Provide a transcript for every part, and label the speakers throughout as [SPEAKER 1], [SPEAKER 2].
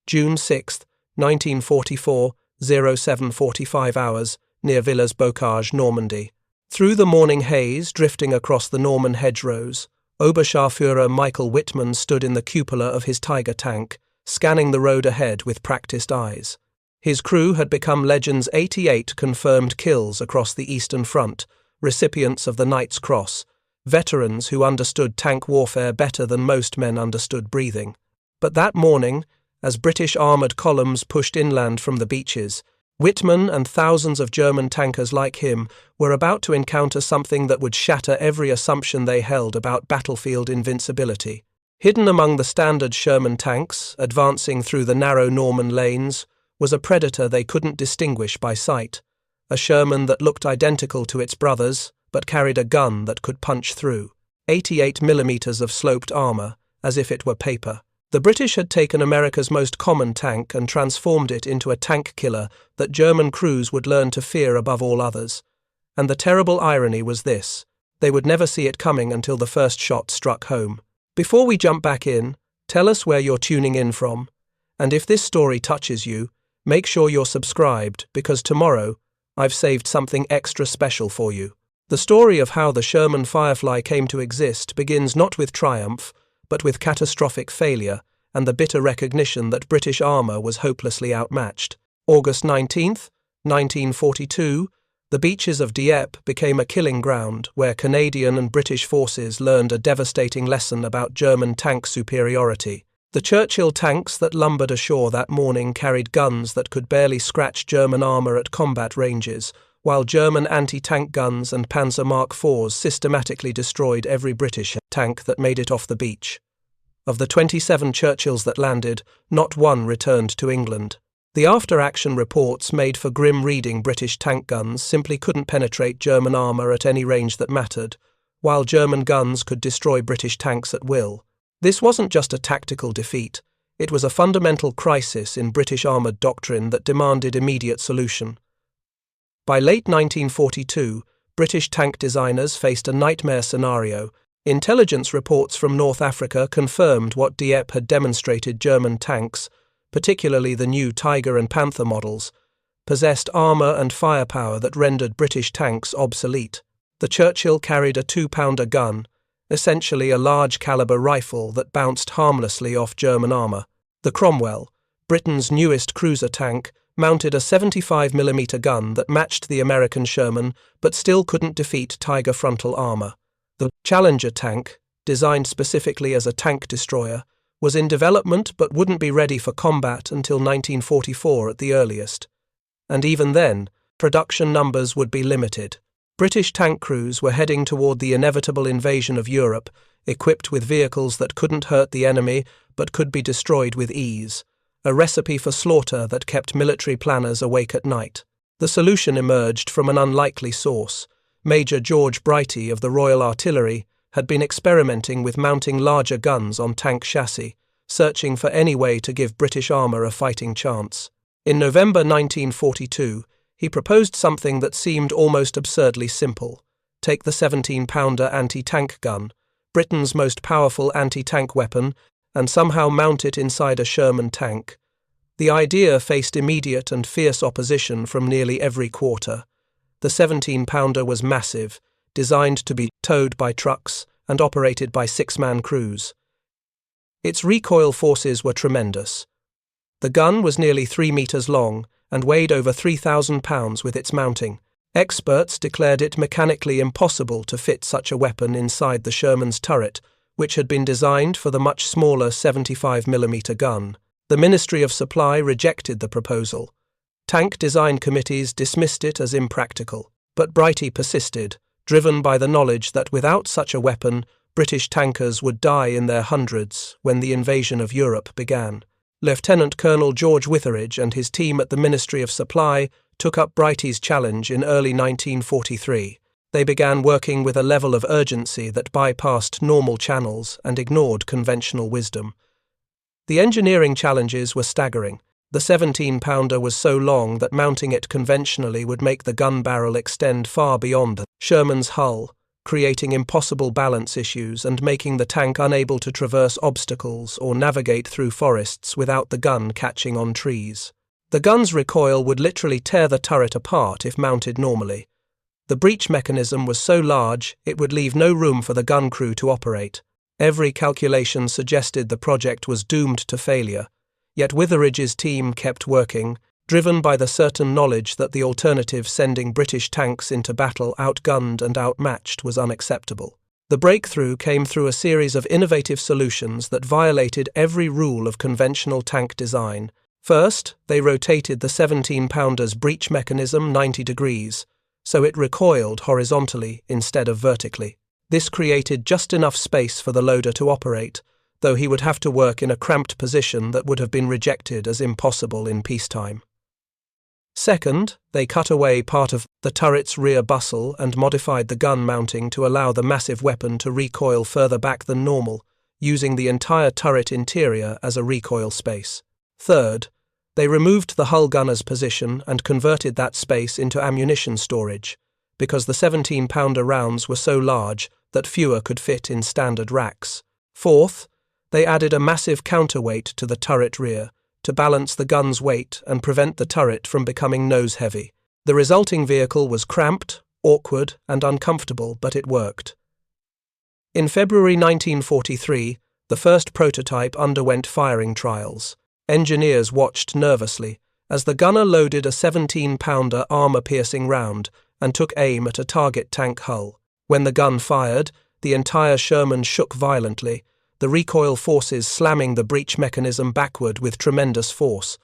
[SPEAKER 1] June 6, 1944, 07:45 hours, near Villers-Bocage, Normandy. Through the morning haze drifting across the Norman hedgerows, Oberscharführer Michael Wittmann stood in the cupola of his Tiger tank, scanning the road ahead with practiced eyes. His crew had become Legion's 88 confirmed kills across the Eastern Front, recipients of the Knight's Cross, veterans who understood tank warfare better than most men understood breathing. But that morning, as British armoured columns pushed inland from the beaches, Wittmann and thousands of German tankers like him were about to encounter something that would shatter every assumption they held about battlefield invincibility. Hidden among the standard Sherman tanks, advancing through the narrow Norman lanes, was a predator they couldn't distinguish by sight, a Sherman that looked identical to its brothers, but carried a gun that could punch through 88 millimeters of sloped armour, as if it were paper. The British had taken America's most common tank and transformed it into a tank killer that German crews would learn to fear above all others. And the terrible irony was this: they would never see it coming until the first shot struck home. Before we jump back in, tell us where you're tuning in from, and if this story touches you, make sure you're subscribed, because tomorrow I've saved something extra special for you. The story of how the Sherman Firefly came to exist begins not with triumph, but with catastrophic failure and the bitter recognition that British armour was hopelessly outmatched. August 19, 1942, the beaches of Dieppe became a killing ground where Canadian and British forces learned a devastating lesson about German tank superiority. The Churchill tanks that lumbered ashore that morning carried guns that could barely scratch German armour at combat ranges, while German anti-tank guns and Panzer Mark IVs systematically destroyed every British tank that made it off the beach. Of the 27 Churchills that landed, not one returned to England. The after-action reports made for grim reading. British tank guns simply couldn't penetrate German armour at any range that mattered, while German guns could destroy British tanks at will. This wasn't just a tactical defeat, it was a fundamental crisis in British armoured doctrine that demanded immediate solution. By late 1942, British tank designers faced a nightmare scenario. Intelligence reports from North Africa confirmed what Dieppe had demonstrated: German tanks, particularly the new Tiger and Panther models, possessed armour and firepower that rendered British tanks obsolete. The Churchill carried a 2-pounder gun, essentially a large-caliber rifle that bounced harmlessly off German armour. The Cromwell, Britain's newest cruiser tank, mounted a 75mm gun that matched the American Sherman but still couldn't defeat Tiger frontal armour. The Challenger tank, designed specifically as a tank destroyer, was in development but wouldn't be ready for combat until 1944 at the earliest. And even then, production numbers would be limited. British tank crews were heading toward the inevitable invasion of Europe, equipped with vehicles that couldn't hurt the enemy but could be destroyed with ease, a recipe for slaughter that kept military planners awake at night. The solution emerged from an unlikely source. Major George Brighty of the Royal Artillery had been experimenting with mounting larger guns on tank chassis, searching for any way to give British armour a fighting chance. In November 1942, he proposed something that seemed almost absurdly simple: take the 17-pounder anti-tank gun, Britain's most powerful anti-tank weapon, and somehow mount it inside a Sherman tank. The idea faced immediate and fierce opposition from nearly every quarter. The 17-pounder was massive, designed to be towed by trucks and operated by 6-man crews. Its recoil forces were tremendous. The gun was nearly 3 meters long and weighed over 3,000 pounds with its mounting. Experts declared it mechanically impossible to fit such a weapon inside the Sherman's turret, which had been designed for the much smaller 75mm gun. The Ministry of Supply rejected the proposal. Tank design committees dismissed it as impractical, but Brighty persisted, driven by the knowledge that without such a weapon, British tankers would die in their hundreds when the invasion of Europe began. Lieutenant Colonel George Witheridge and his team at the Ministry of Supply took up Brighty's challenge in early 1943. They began working with a level of urgency that bypassed normal channels and ignored conventional wisdom. The engineering challenges were staggering. The 17-pounder was so long that mounting it conventionally would make the gun barrel extend far beyond Sherman's hull, creating impossible balance issues and making the tank unable to traverse obstacles or navigate through forests without the gun catching on trees. The gun's recoil would literally tear the turret apart if mounted normally. The breech mechanism was so large it would leave no room for the gun crew to operate. Every calculation suggested the project was doomed to failure, yet Witheridge's team kept working, driven by the certain knowledge that the alternative, sending British tanks into battle outgunned and outmatched, was unacceptable. The breakthrough came through a series of innovative solutions that violated every rule of conventional tank design. First, they rotated the 17-pounder's breech mechanism 90 degrees, so it recoiled horizontally instead of vertically. This created just enough space for the loader to operate, though he would have to work in a cramped position that would have been rejected as impossible in peacetime. Second, they cut away part of the turret's rear bustle and modified the gun mounting to allow the massive weapon to recoil further back than normal, using the entire turret interior as a recoil space. Third, they removed the hull gunner's position and converted that space into ammunition storage, because the 17-pounder rounds were so large that fewer could fit in standard racks. Fourth, they added a massive counterweight to the turret rear, to balance the gun's weight and prevent the turret from becoming nose-heavy. The resulting vehicle was cramped, awkward, and uncomfortable, but it worked. In February 1943, the first prototype underwent firing trials. Engineers watched nervously as the gunner loaded a 17-pounder armor-piercing round and took aim at a target tank hull. When the gun fired, the entire Sherman shook violently, the recoil forces slamming the breech mechanism backward with tremendous force.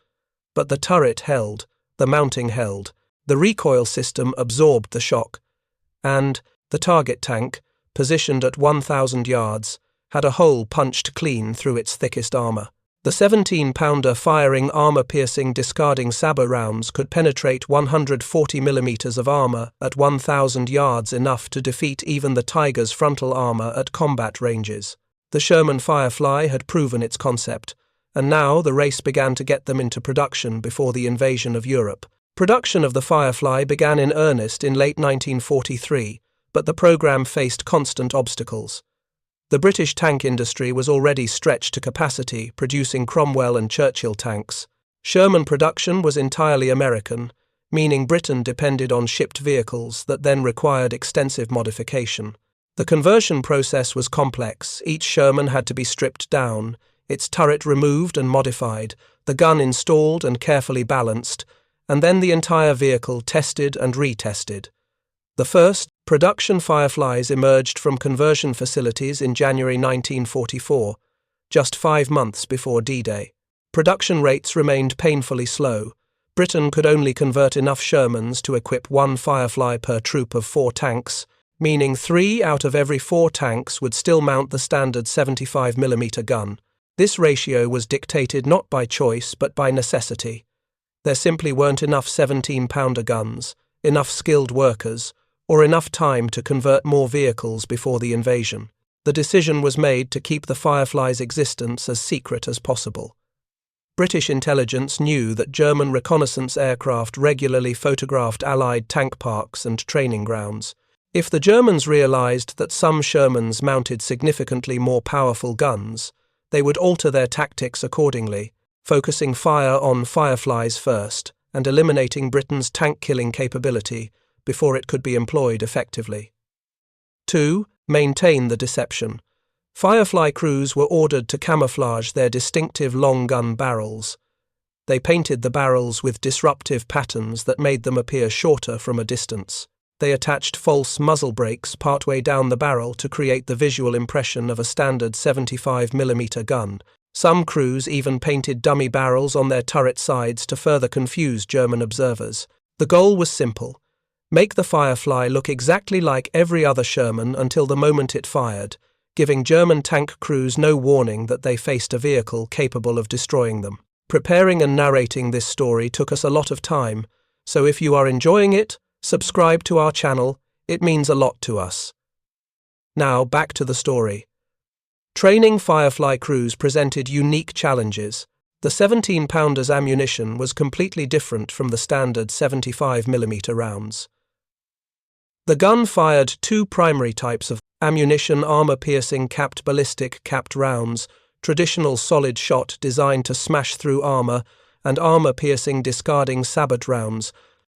[SPEAKER 1] But the turret held, the mounting held, the recoil system absorbed the shock, and the target tank, positioned at 1,000 yards, had a hole punched clean through its thickest armor. The 17-pounder firing armor-piercing discarding saber rounds could penetrate 140 millimeters of armor at 1,000 yards, enough to defeat even the Tiger's frontal armor at combat ranges. The Sherman Firefly had proven its concept, and now the race began to get them into production before the invasion of Europe. Production of the Firefly began in earnest in late 1943, but the program faced constant obstacles. The British tank industry was already stretched to capacity, producing Cromwell and Churchill tanks. Sherman production was entirely American, meaning Britain depended on shipped vehicles that then required extensive modification. The conversion process was complex. Each Sherman had to be stripped down, its turret removed and modified, the gun installed and carefully balanced, and then the entire vehicle tested and retested. The first production Fireflies emerged from conversion facilities in January 1944, just 5 months before D-Day. Production rates remained painfully slow. Britain could only convert enough Shermans to equip 1 Firefly per troop of 4 tanks, meaning 3 out of every 4 tanks would still mount the standard 75mm gun. This ratio was dictated not by choice but by necessity. There simply weren't enough 17-pounder guns, enough skilled workers, or enough time to convert more vehicles before the invasion. The decision was made to keep the Firefly's existence as secret as possible. British intelligence knew that German reconnaissance aircraft regularly photographed Allied tank parks and training grounds. If the Germans realized that some Shermans mounted significantly more powerful guns, they would alter their tactics accordingly, focusing fire on Fireflies first and eliminating Britain's tank-killing capability before it could be employed effectively. 2. Maintain the deception. Firefly crews were ordered to camouflage their distinctive long gun barrels. They painted the barrels with disruptive patterns that made them appear shorter from a distance. They attached false muzzle brakes partway down the barrel to create the visual impression of a standard 75mm gun. Some crews even painted dummy barrels on their turret sides to further confuse German observers. The goal was simple: make the Firefly look exactly like every other Sherman until the moment it fired, giving German tank crews no warning that they faced a vehicle capable of destroying them. Preparing and narrating this story took us a lot of time, so if you are enjoying it, subscribe to our channel. It means a lot to us. Now back to the story. Training Firefly crews presented unique challenges. The 17-pounder's ammunition was completely different from the standard 75mm rounds. The gun fired two primary types of ammunition: armor-piercing capped ballistic capped rounds, traditional solid shot designed to smash through armor, and armor-piercing discarding sabot rounds,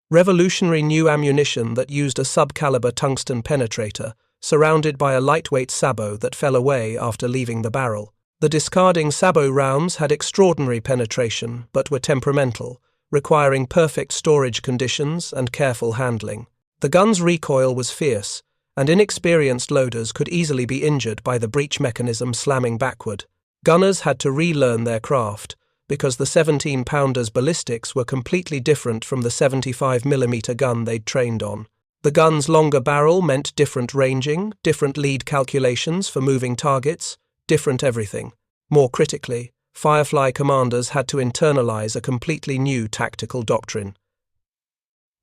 [SPEAKER 1] revolutionary new ammunition that used a sub-caliber tungsten penetrator, surrounded by a lightweight sabot that fell away after leaving the barrel. The discarding sabot rounds had extraordinary penetration, but were temperamental, requiring perfect storage conditions and careful handling. The gun's recoil was fierce, and inexperienced loaders could easily be injured by the breech mechanism slamming backward. Gunners had to relearn their craft, because the 17-pounder's ballistics were completely different from the 75mm gun they'd trained on. The gun's longer barrel meant different ranging, different lead calculations for moving targets, different everything. More critically, Firefly commanders had to internalize a completely new tactical doctrine.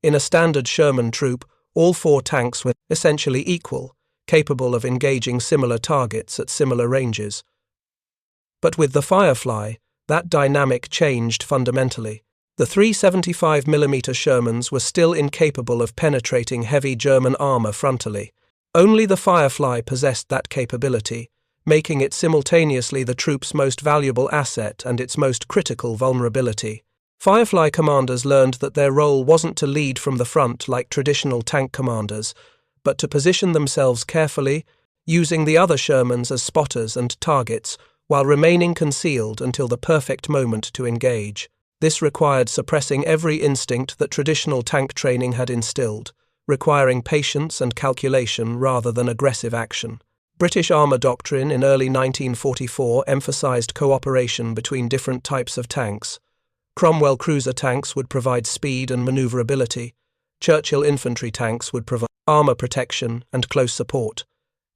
[SPEAKER 1] In a standard Sherman troop, all four tanks were essentially equal, capable of engaging similar targets at similar ranges. But with the Firefly, that dynamic changed fundamentally. The three 75mm Shermans were still incapable of penetrating heavy German armor frontally. Only the Firefly possessed that capability, making it simultaneously the troop's most valuable asset and its most critical vulnerability. Firefly commanders learned that their role wasn't to lead from the front like traditional tank commanders, but to position themselves carefully, using the other Shermans as spotters and targets, while remaining concealed until the perfect moment to engage. This required suppressing every instinct that traditional tank training had instilled, requiring patience and calculation rather than aggressive action. British armour doctrine in early 1944 emphasised cooperation between different types of tanks. Cromwell cruiser tanks would provide speed and manoeuvrability, Churchill infantry tanks would provide armour protection and close support,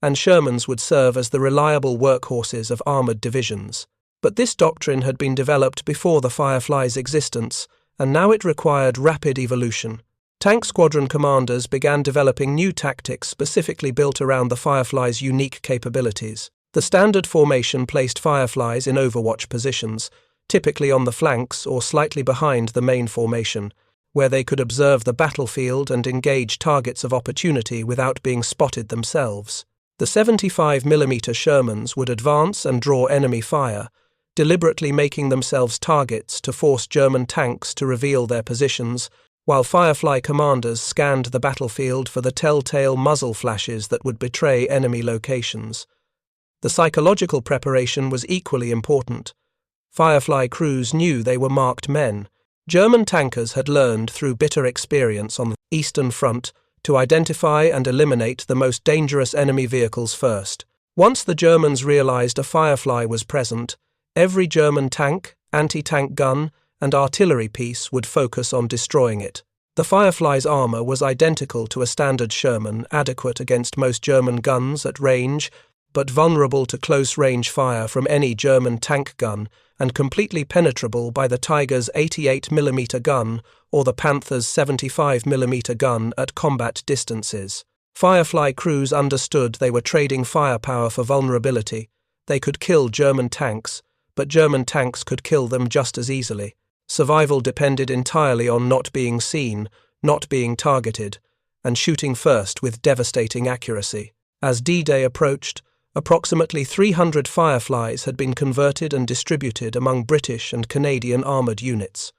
[SPEAKER 1] and Shermans would serve as the reliable workhorses of armoured divisions. But this doctrine had been developed before the Firefly's existence, and now it required rapid evolution. Tank squadron commanders began developing new tactics specifically built around the Firefly's unique capabilities. The standard formation placed Fireflies in overwatch positions, typically on the flanks or slightly behind the main formation, where they could observe the battlefield and engage targets of opportunity without being spotted themselves. The 75mm Shermans would advance and draw enemy fire, deliberately making themselves targets to force German tanks to reveal their positions, while Firefly commanders scanned the battlefield for the telltale muzzle flashes that would betray enemy locations. The psychological preparation was equally important. Firefly crews knew they were marked men. German tankers had learned through bitter experience on the Eastern Front to identify and eliminate the most dangerous enemy vehicles first. Once the Germans realized a Firefly was present, every German tank, anti-tank gun, and artillery piece would focus on destroying it. The Firefly's armor was identical to a standard Sherman, adequate against most German guns at range, but vulnerable to close-range fire from any German tank gun, and completely penetrable by the Tiger's 88mm gun or the Panther's 75mm gun at combat distances. Firefly crews understood they were trading firepower for vulnerability. They could kill German tanks, but German tanks could kill them just as easily. Survival depended entirely on not being seen, not being targeted, and shooting first with devastating accuracy. As D-Day approached, approximately 300 Fireflies had been converted and distributed among British and Canadian armoured units.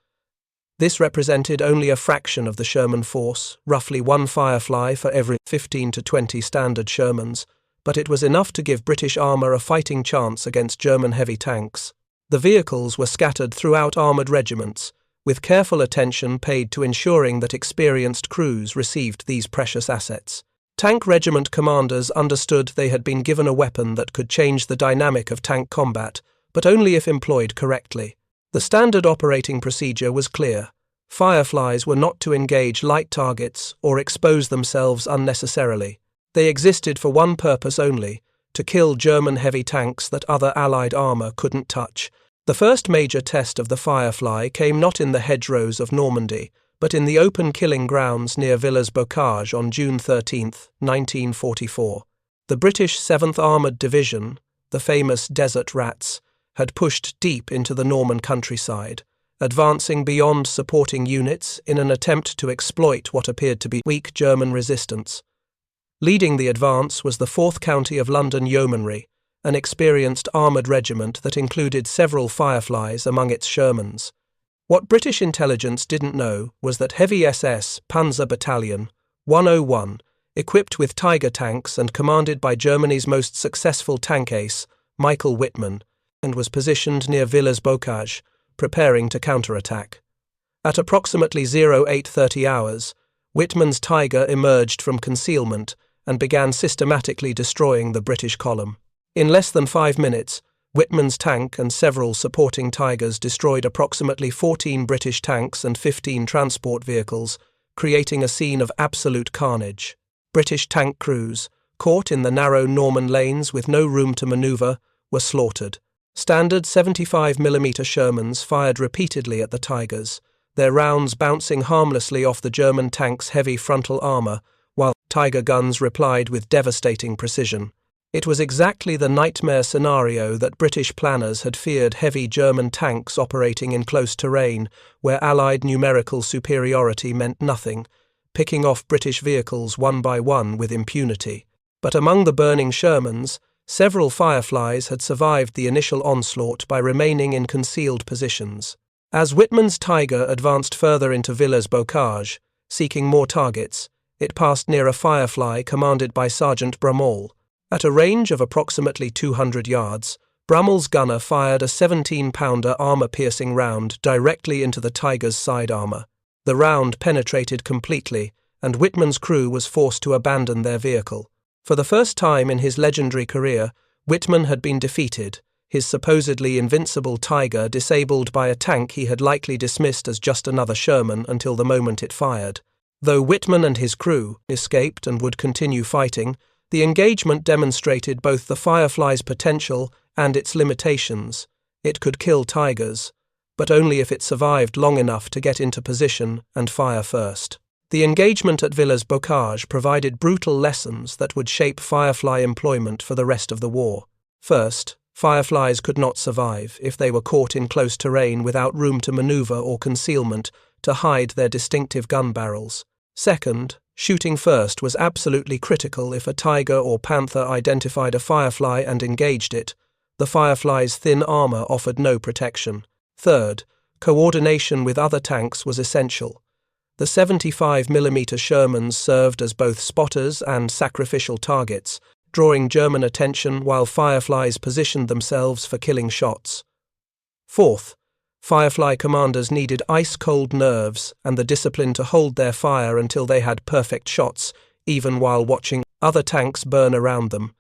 [SPEAKER 1] This represented only a fraction of the Sherman force, roughly one Firefly for every 15 to 20 standard Shermans, but it was enough to give British armour a fighting chance against German heavy tanks. The vehicles were scattered throughout armoured regiments, with careful attention paid to ensuring that experienced crews received these precious assets. Tank regiment commanders understood they had been given a weapon that could change the dynamic of tank combat, but only if employed correctly. The standard operating procedure was clear. Fireflies were not to engage light targets or expose themselves unnecessarily. They existed for one purpose only: to kill German heavy tanks that other Allied armour couldn't touch. The first major test of the Firefly came not in the hedgerows of Normandy, but in the open killing grounds near Villers-Bocage on June 13, 1944. The British 7th Armoured Division, the famous Desert Rats, had pushed deep into the Norman countryside, advancing beyond supporting units in an attempt to exploit what appeared to be weak German resistance. Leading the advance was the 4th County of London Yeomanry, an experienced armoured regiment that included several Fireflies among its Shermans. What British intelligence didn't know was that Heavy SS Panzer Battalion 101, equipped with Tiger tanks and commanded by Germany's most successful tank ace, Michael Wittmann, and was positioned near Villers-Bocage, preparing to counterattack. At approximately 0830 hours, Wittmann's Tiger emerged from concealment and began systematically destroying the British column. In less than 5 minutes, Wittmann's tank and several supporting Tigers destroyed approximately 14 British tanks and 15 transport vehicles, creating a scene of absolute carnage. British tank crews, caught in the narrow Norman lanes with no room to manoeuvre, were slaughtered. Standard 75mm Shermans fired repeatedly at the Tigers, their rounds bouncing harmlessly off the German tank's heavy frontal armour, while Tiger guns replied with devastating precision. It was exactly the nightmare scenario that British planners had feared: heavy German tanks operating in close terrain, where Allied numerical superiority meant nothing, picking off British vehicles one by one with impunity. But among the burning Shermans, several Fireflies had survived the initial onslaught by remaining in concealed positions. As Wittmann's Tiger advanced further into Villers-Bocage, seeking more targets, it passed near a Firefly commanded by Sergeant Brummel. At a range of approximately 200 yards, Brummel's gunner fired a 17-pounder armour-piercing round directly into the Tiger's side armour. The round penetrated completely, and Wittmann's crew was forced to abandon their vehicle. For the first time in his legendary career, Wittmann had been defeated, his supposedly invincible Tiger disabled by a tank he had likely dismissed as just another Sherman until the moment it fired. Though Wittmann and his crew escaped and would continue fighting, the engagement demonstrated both the Firefly's potential and its limitations. It could kill Tigers, but only if it survived long enough to get into position and fire first. The engagement at Villers-Bocage provided brutal lessons that would shape Firefly employment for the rest of the war. First, Fireflies could not survive if they were caught in close terrain without room to maneuver or concealment to hide their distinctive gun barrels. Second, shooting first was absolutely critical. If a Tiger or Panther identified a Firefly and engaged it, the Firefly's thin armour offered no protection. Third, coordination with other tanks was essential. The 75mm Shermans served as both spotters and sacrificial targets, drawing German attention while Fireflies positioned themselves for killing shots. Fourth, Firefly commanders needed ice-cold nerves and the discipline to hold their fire until they had perfect shots, even while watching other tanks burn around them.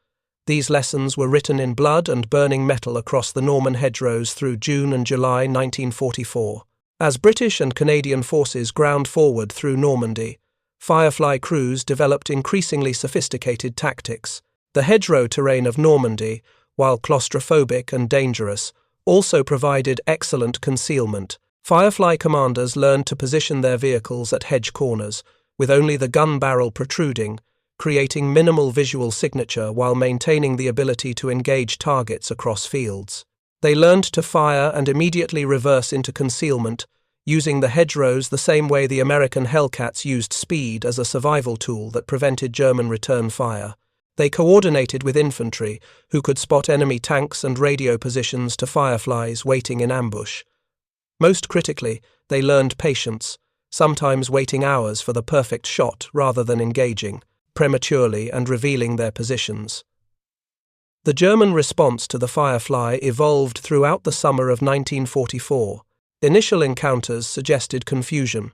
[SPEAKER 1] These lessons were written in blood and burning metal across the Norman hedgerows through June and July 1944. As British and Canadian forces ground forward through Normandy, Firefly crews developed increasingly sophisticated tactics. The hedgerow terrain of Normandy, while claustrophobic and dangerous, also provided excellent concealment. Firefly commanders learned to position their vehicles at hedge corners, with only the gun barrel protruding, creating minimal visual signature while maintaining the ability to engage targets across fields. They learned to fire and immediately reverse into concealment, using the hedgerows the same way the American Hellcats used speed as a survival tool that prevented German return fire. They coordinated with infantry, who could spot enemy tanks and radio positions to Fireflies waiting in ambush. Most critically, they learned patience, sometimes waiting hours for the perfect shot rather than engaging prematurely and revealing their positions. The German response to the Firefly evolved throughout the summer of 1944. Initial encounters suggested confusion.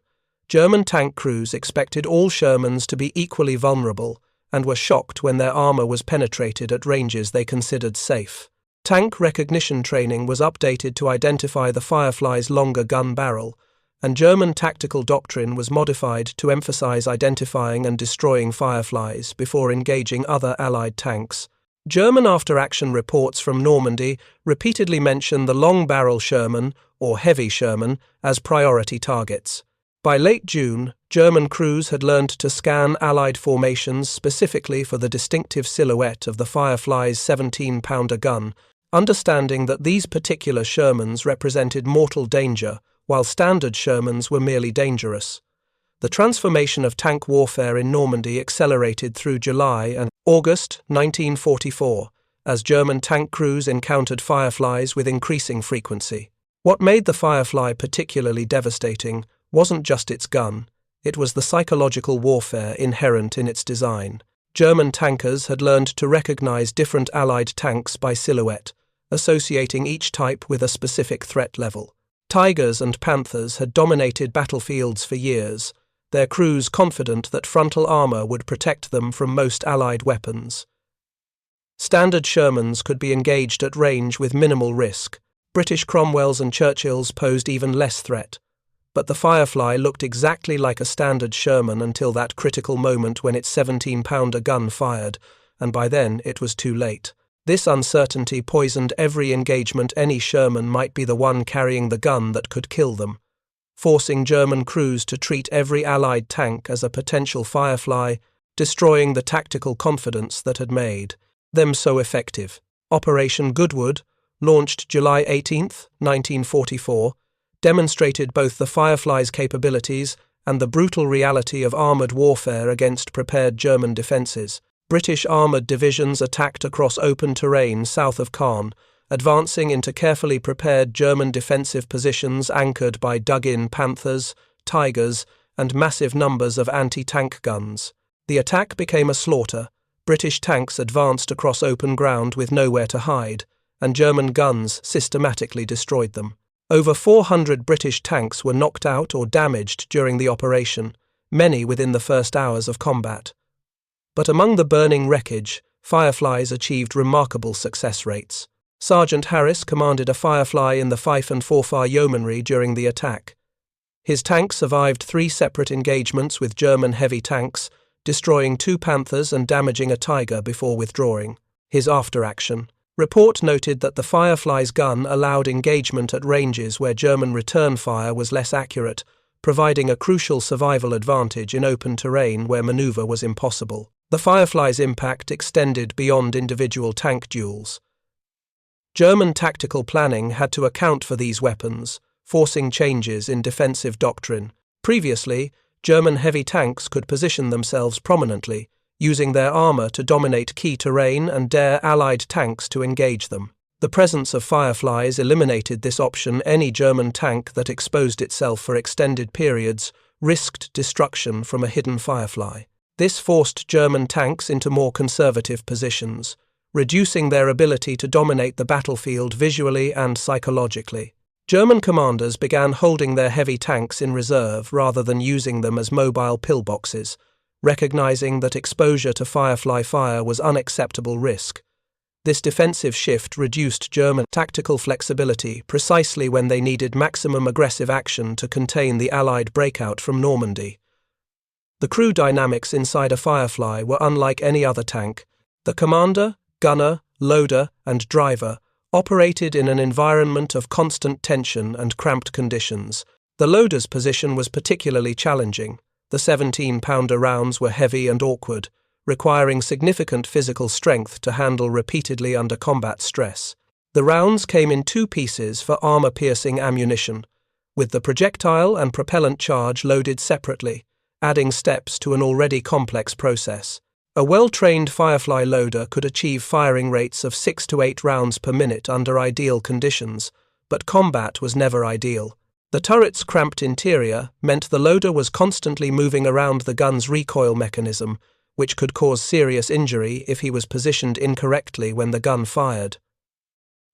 [SPEAKER 1] German tank crews expected all Shermans to be equally vulnerable, and were shocked when their armour was penetrated at ranges they considered safe. Tank recognition training was updated to identify the Firefly's longer gun barrel, and German tactical doctrine was modified to emphasize identifying and destroying Fireflies before engaging other Allied tanks. German after-action reports from Normandy repeatedly mention the long-barrel Sherman, or heavy Sherman, as priority targets. By late June, German crews had learned to scan Allied formations specifically for the distinctive silhouette of the Firefly's 17-pounder gun, understanding that these particular Shermans represented mortal danger, while standard Shermans were merely dangerous. The transformation of tank warfare in Normandy accelerated through July and August 1944, as German tank crews encountered Fireflies with increasing frequency. What made the Firefly particularly devastating wasn't just its gun, it was the psychological warfare inherent in its design. German tankers had learned to recognize different Allied tanks by silhouette, associating each type with a specific threat level. Tigers and Panthers had dominated battlefields for years, their crews confident that frontal armor would protect them from most Allied weapons. Standard Shermans could be engaged at range with minimal risk. British Cromwells and Churchills posed even less threat. But the Firefly looked exactly like a standard Sherman until that critical moment when its 17-pounder gun fired, and by then it was too late. This uncertainty poisoned every engagement. Any Sherman might be the one carrying the gun that could kill them, forcing German crews to treat every Allied tank as a potential Firefly, destroying the tactical confidence that had made them so effective. Operation Goodwood, launched July 18, 1944, demonstrated both the Firefly's capabilities and the brutal reality of armoured warfare against prepared German defences. British armoured divisions attacked across open terrain south of Caen, advancing into carefully prepared German defensive positions anchored by dug-in Panthers, Tigers, and massive numbers of anti-tank guns. The attack became a slaughter. British tanks advanced across open ground with nowhere to hide, and German guns systematically destroyed them. Over 400 British tanks were knocked out or damaged during the operation, many within the first hours of combat. But among the burning wreckage, Fireflies achieved remarkable success rates. Sergeant Harris commanded a Firefly in the Fife and Forfar Yeomanry during the attack. His tank survived 3 separate engagements with German heavy tanks, destroying 2 Panthers and damaging a Tiger before withdrawing. His after-action report noted that the Firefly's gun allowed engagement at ranges where German return fire was less accurate, providing a crucial survival advantage in open terrain where maneuver was impossible. The Firefly's impact extended beyond individual tank duels. German tactical planning had to account for these weapons, forcing changes in defensive doctrine. Previously, German heavy tanks could position themselves prominently, using their armor to dominate key terrain and dare Allied tanks to engage them. The presence of Fireflies eliminated this option. Any German tank that exposed itself for extended periods risked destruction from a hidden Firefly. This forced German tanks into more conservative positions, reducing their ability to dominate the battlefield visually and psychologically. German commanders began holding their heavy tanks in reserve rather than using them as mobile pillboxes, recognizing that exposure to Firefly fire was unacceptable risk. This defensive shift reduced German tactical flexibility precisely when they needed maximum aggressive action to contain the Allied breakout from Normandy. The crew dynamics inside a Firefly were unlike any other tank. The commander, gunner, loader, and driver operated in an environment of constant tension and cramped conditions. The loader's position was particularly challenging. The 17-pounder rounds were heavy and awkward, requiring significant physical strength to handle repeatedly under combat stress. The rounds came in 2 pieces for armor-piercing ammunition, with the projectile and propellant charge loaded separately, adding steps to an already complex process. A well-trained Firefly loader could achieve firing rates of 6 to 8 rounds per minute under ideal conditions, but combat was never ideal. The turret's cramped interior meant the loader was constantly moving around the gun's recoil mechanism, which could cause serious injury if he was positioned incorrectly when the gun fired.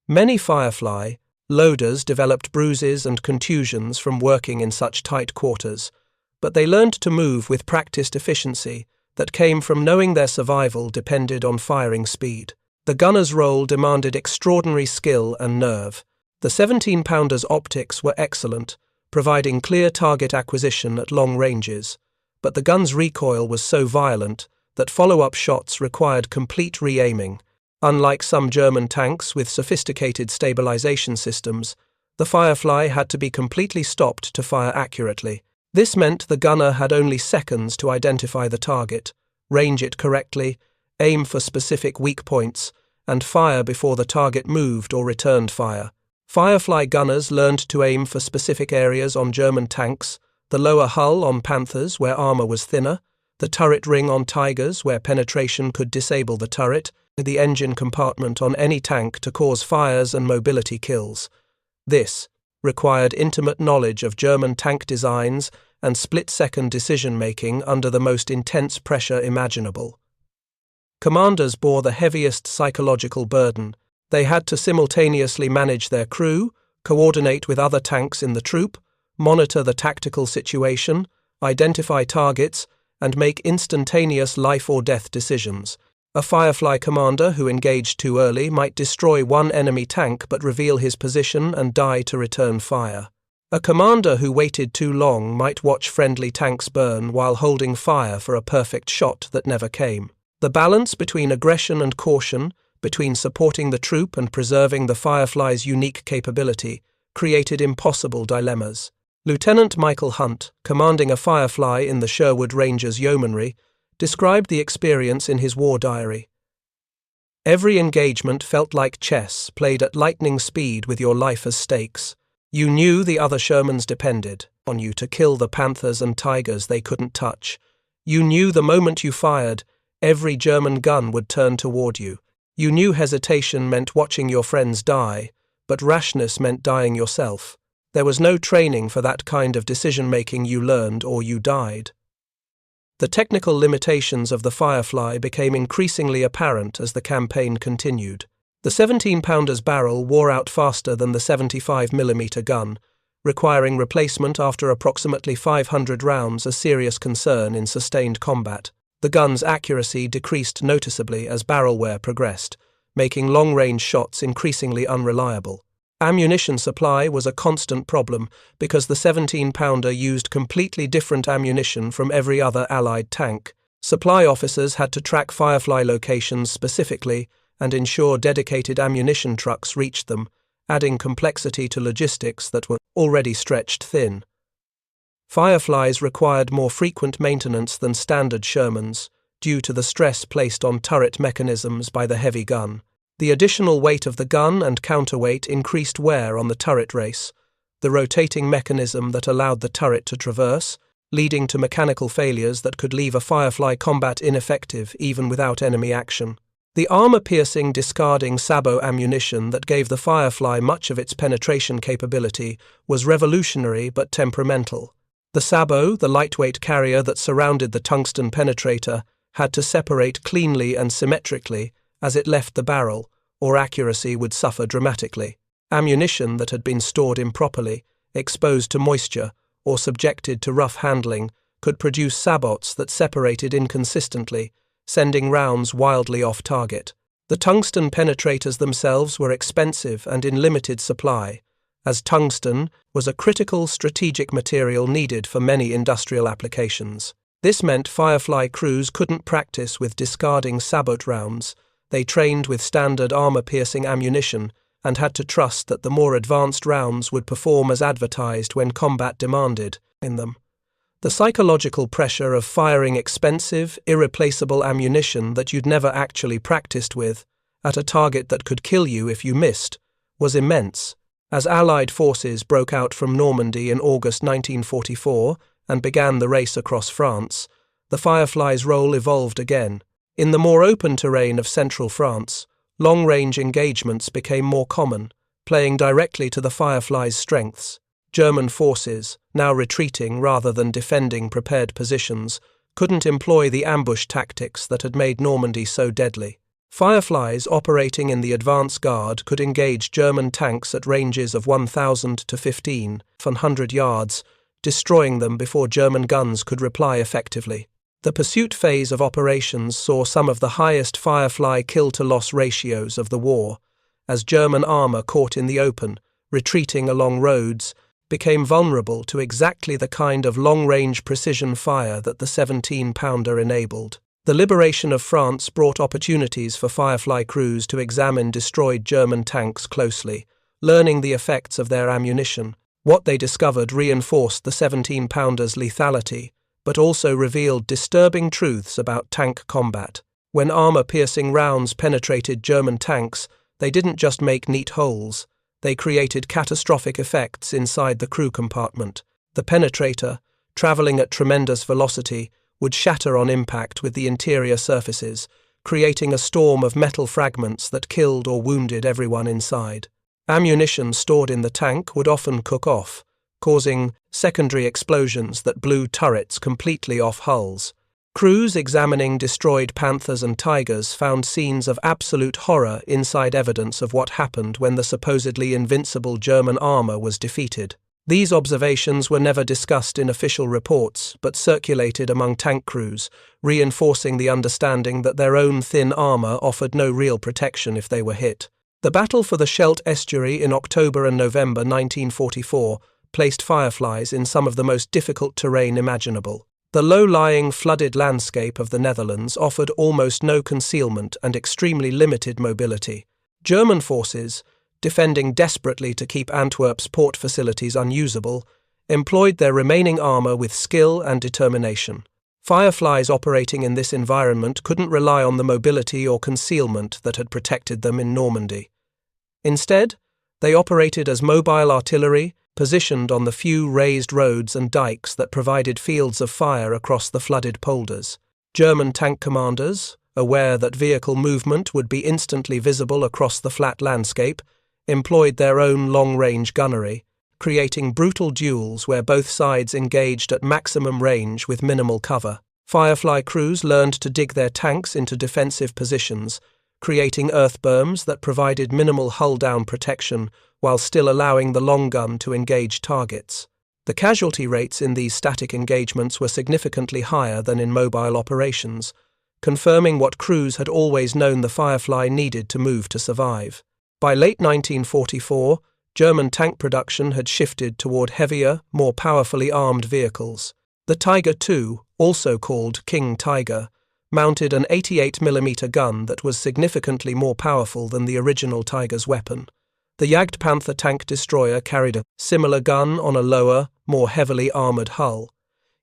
[SPEAKER 1] Many Firefly loaders developed bruises and contusions from working in such tight quarters, but they learned to move with practiced efficiency that came from knowing their survival depended on firing speed. The gunner's role demanded extraordinary skill and nerve. The 17-pounder's optics were excellent, providing clear target acquisition at long ranges, but the gun's recoil was so violent that follow-up shots required complete re-aiming. Unlike some German tanks with sophisticated stabilization systems, the Firefly had to be completely stopped to fire accurately. This meant the gunner had only seconds to identify the target, range it correctly, aim for specific weak points, and fire before the target moved or returned fire. Firefly gunners learned to aim for specific areas on German tanks, the lower hull on Panthers where armor was thinner, the turret ring on Tigers where penetration could disable the turret, the engine compartment on any tank to cause fires and mobility kills. This required intimate knowledge of German tank designs and split-second decision-making under the most intense pressure imaginable. Commanders bore the heaviest psychological burden. They had to simultaneously manage their crew, coordinate with other tanks in the troop, monitor the tactical situation, identify targets, and make instantaneous life-or-death decisions. A Firefly commander who engaged too early might destroy one enemy tank but reveal his position and die to return fire. A commander who waited too long might watch friendly tanks burn while holding fire for a perfect shot that never came. The balance between aggression and caution, between supporting the troop and preserving the Firefly's unique capability, created impossible dilemmas. Lieutenant Michael Hunt, commanding a Firefly in the Sherwood Rangers Yeomanry, described the experience in his war diary. Every engagement felt like chess, played at lightning speed with your life as stakes. You knew the other Shermans depended on you to kill the Panthers and Tigers they couldn't touch. You knew the moment you fired, every German gun would turn toward you. You knew hesitation meant watching your friends die, but rashness meant dying yourself. There was no training for that kind of decision-making. You learned or you died. The technical limitations of the Firefly became increasingly apparent as the campaign continued. The 17-pounder's barrel wore out faster than the 75mm gun, requiring replacement after approximately 500 rounds, a serious concern in sustained combat. The gun's accuracy decreased noticeably as barrel wear progressed, making long-range shots increasingly unreliable. Ammunition supply was a constant problem because the 17-pounder used completely different ammunition from every other Allied tank. Supply officers had to track Firefly locations specifically and ensure dedicated ammunition trucks reached them, adding complexity to logistics that were already stretched thin. Fireflies required more frequent maintenance than standard Shermans, due to the stress placed on turret mechanisms by the heavy gun. The additional weight of the gun and counterweight increased wear on the turret race, the rotating mechanism that allowed the turret to traverse, leading to mechanical failures that could leave a Firefly combat ineffective even without enemy action. The armor-piercing, discarding sabot ammunition that gave the Firefly much of its penetration capability was revolutionary but temperamental. The sabot, the lightweight carrier that surrounded the tungsten penetrator, had to separate cleanly and symmetrically as it left the barrel, or accuracy would suffer dramatically. Ammunition that had been stored improperly, exposed to moisture, or subjected to rough handling could produce sabots that separated inconsistently, sending rounds wildly off target. The tungsten penetrators themselves were expensive and in limited supply, as tungsten was a critical strategic material needed for many industrial applications. This meant Firefly crews couldn't practice with discarding sabot rounds. They trained with standard armor-piercing ammunition and had to trust that the more advanced rounds would perform as advertised when combat demanded in them. The psychological pressure of firing expensive, irreplaceable ammunition that you'd never actually practiced with, at a target that could kill you if you missed, was immense. As Allied forces broke out from Normandy in August 1944 and began the race across France, the Firefly's role evolved again. In the more open terrain of central France, long-range engagements became more common, playing directly to the Firefly's strengths. German forces, now retreating rather than defending prepared positions, couldn't employ the ambush tactics that had made Normandy so deadly. Fireflies operating in the advance guard could engage German tanks at ranges of 1,000 to 1,500 yards, destroying them before German guns could reply effectively. The pursuit phase of operations saw some of the highest Firefly kill-to-loss ratios of the war, as German armor caught in the open, retreating along roads, became vulnerable to exactly the kind of long-range precision fire that the 17-pounder enabled. The liberation of France brought opportunities for Firefly crews to examine destroyed German tanks closely, learning the effects of their ammunition. What they discovered reinforced the 17-pounder's lethality, but also revealed disturbing truths about tank combat. When armor-piercing rounds penetrated German tanks, they didn't just make neat holes. They created catastrophic effects inside the crew compartment. The penetrator, traveling at tremendous velocity, would shatter on impact with the interior surfaces, creating a storm of metal fragments that killed or wounded everyone inside. Ammunition stored in the tank would often cook off, causing secondary explosions that blew turrets completely off hulls. Crews examining destroyed Panthers and Tigers found scenes of absolute horror inside evidence of what happened when the supposedly invincible German armor was defeated. These observations were never discussed in official reports, but circulated among tank crews, reinforcing the understanding that their own thin armor offered no real protection if they were hit. The battle for the Scheldt estuary in October and November 1944 placed Fireflies in some of the most difficult terrain imaginable. The low-lying, flooded landscape of the Netherlands offered almost no concealment and extremely limited mobility. German forces, defending desperately to keep Antwerp's port facilities unusable, employed their remaining armor with skill and determination. Fireflies operating in this environment couldn't rely on the mobility or concealment that had protected them in Normandy. Instead, they operated as mobile artillery, positioned on the few raised roads and dikes that provided fields of fire across the flooded polders. German tank commanders, aware that vehicle movement would be instantly visible across the flat landscape, employed their own long-range gunnery, creating brutal duels where both sides engaged at maximum range with minimal cover. Firefly crews learned to dig their tanks into defensive positions, creating earth berms that provided minimal hull-down protection while still allowing the long gun to engage targets. The casualty rates in these static engagements were significantly higher than in mobile operations, confirming what crews had always known the Firefly needed to move to survive. By late 1944, German tank production had shifted toward heavier, more powerfully armed vehicles. The Tiger II, also called King Tiger, mounted an 88mm gun that was significantly more powerful than the original Tiger's weapon. The Jagdpanther tank destroyer carried a similar gun on a lower, more heavily armoured hull.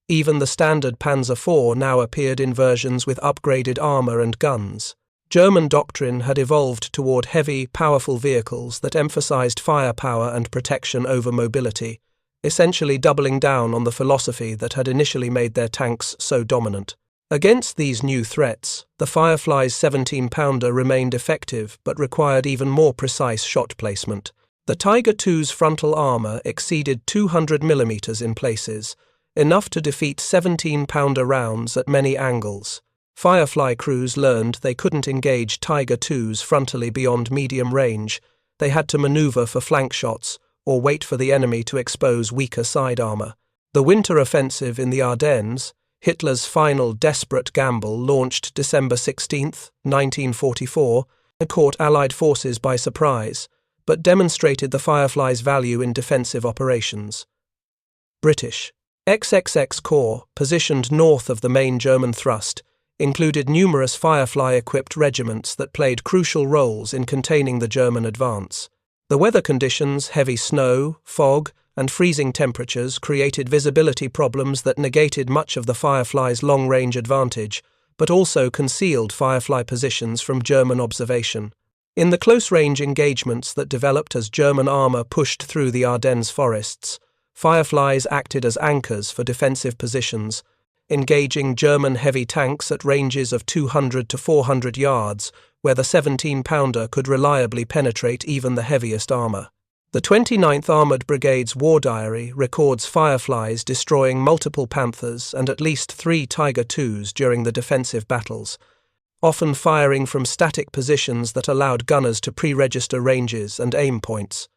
[SPEAKER 1] Even the standard Panzer IV now appeared in versions with upgraded armour and guns. German doctrine had evolved toward heavy, powerful vehicles that emphasized firepower and protection over mobility, essentially doubling down on the philosophy that had initially made their tanks so dominant. Against these new threats, the Firefly's 17-pounder remained effective but required even more precise shot placement. The Tiger II's frontal armor exceeded 200mm in places, enough to defeat 17-pounder rounds at many angles. Firefly crews learned they couldn't engage Tiger IIs frontally beyond medium range. They had to maneuver for flank shots or wait for the enemy to expose weaker side armor. The winter offensive in the Ardennes, Hitler's final desperate gamble, launched December 16, 1944, caught Allied forces by surprise, but demonstrated the Firefly's value in defensive operations. British XXX Corps, positioned north of the main German thrust, included numerous Firefly-equipped regiments that played crucial roles in containing the German advance. The weather conditions, heavy snow, fog, and freezing temperatures created visibility problems that negated much of the Firefly's long-range advantage, but also concealed Firefly positions from German observation. In the close-range engagements that developed as German armor pushed through the Ardennes forests, Fireflies acted as anchors for defensive positions, engaging German heavy tanks at ranges of 200 to 400 yards, where the 17-pounder could reliably penetrate even the heaviest armor. The 29th Armoured Brigade's War Diary records Fireflies destroying multiple Panthers and at least 3 Tiger IIs during the defensive battles, often firing from static positions that allowed gunners to pre-register ranges and aim points.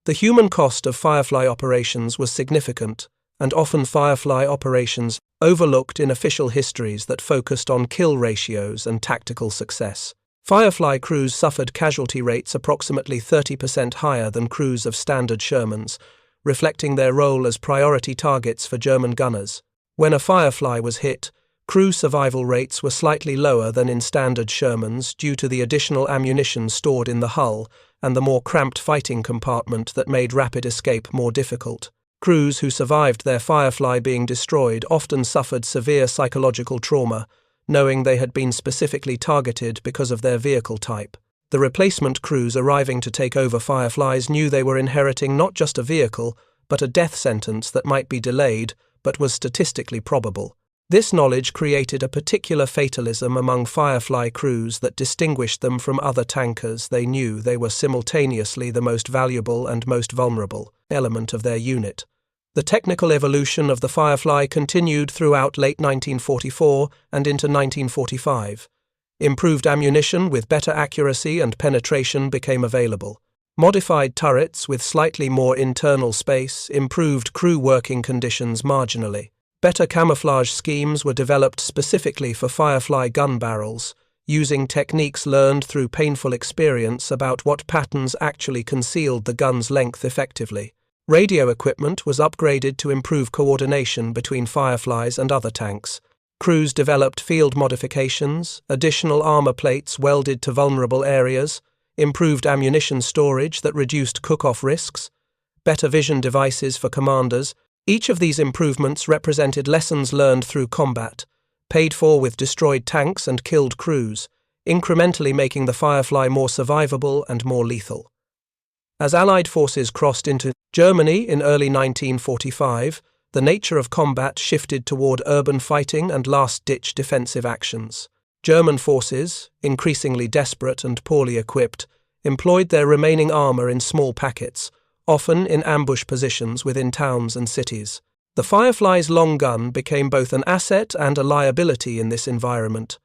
[SPEAKER 1] The human cost of Firefly operations was significant, and often Firefly operations overlooked in official histories that focused on kill ratios and tactical success. Firefly crews suffered casualty rates approximately 30% higher than crews of standard Shermans, reflecting their role as priority targets for German gunners. When a Firefly was hit, crew survival rates were slightly lower than in standard Shermans due to the additional ammunition stored in the hull and the more cramped fighting compartment that made rapid escape more difficult. Crews who survived their Firefly being destroyed often suffered severe psychological trauma, knowing they had been specifically targeted because of their vehicle type. The replacement crews arriving to take over Fireflies knew they were inheriting not just a vehicle, but a death sentence that might be delayed, but was statistically probable. This knowledge created a particular fatalism among Firefly crews that distinguished them from other tankers. They knew they were simultaneously the most valuable and most vulnerable element of their unit. The technical evolution of the Firefly continued throughout late 1944 and into 1945. Improved ammunition with better accuracy and penetration became available. Modified turrets with slightly more internal space improved crew working conditions marginally. Better camouflage schemes were developed specifically for Firefly gun barrels, using techniques learned through painful experience about what patterns actually concealed the gun's length effectively. Radio equipment was upgraded to improve coordination between Fireflies and other tanks. Crews developed field modifications, additional armor plates welded to vulnerable areas, improved ammunition storage that reduced cook-off risks, better vision devices for commanders. Each of these improvements represented lessons learned through combat, paid for with destroyed tanks and killed crews, incrementally making the Firefly more survivable and more lethal. As Allied forces crossed into Germany in early 1945, the nature of combat shifted toward urban fighting and last-ditch defensive actions. German forces, increasingly desperate and poorly equipped, employed their remaining armor in small packets, often in ambush positions within towns and cities. The Firefly's long gun became both an asset and a liability in this environment.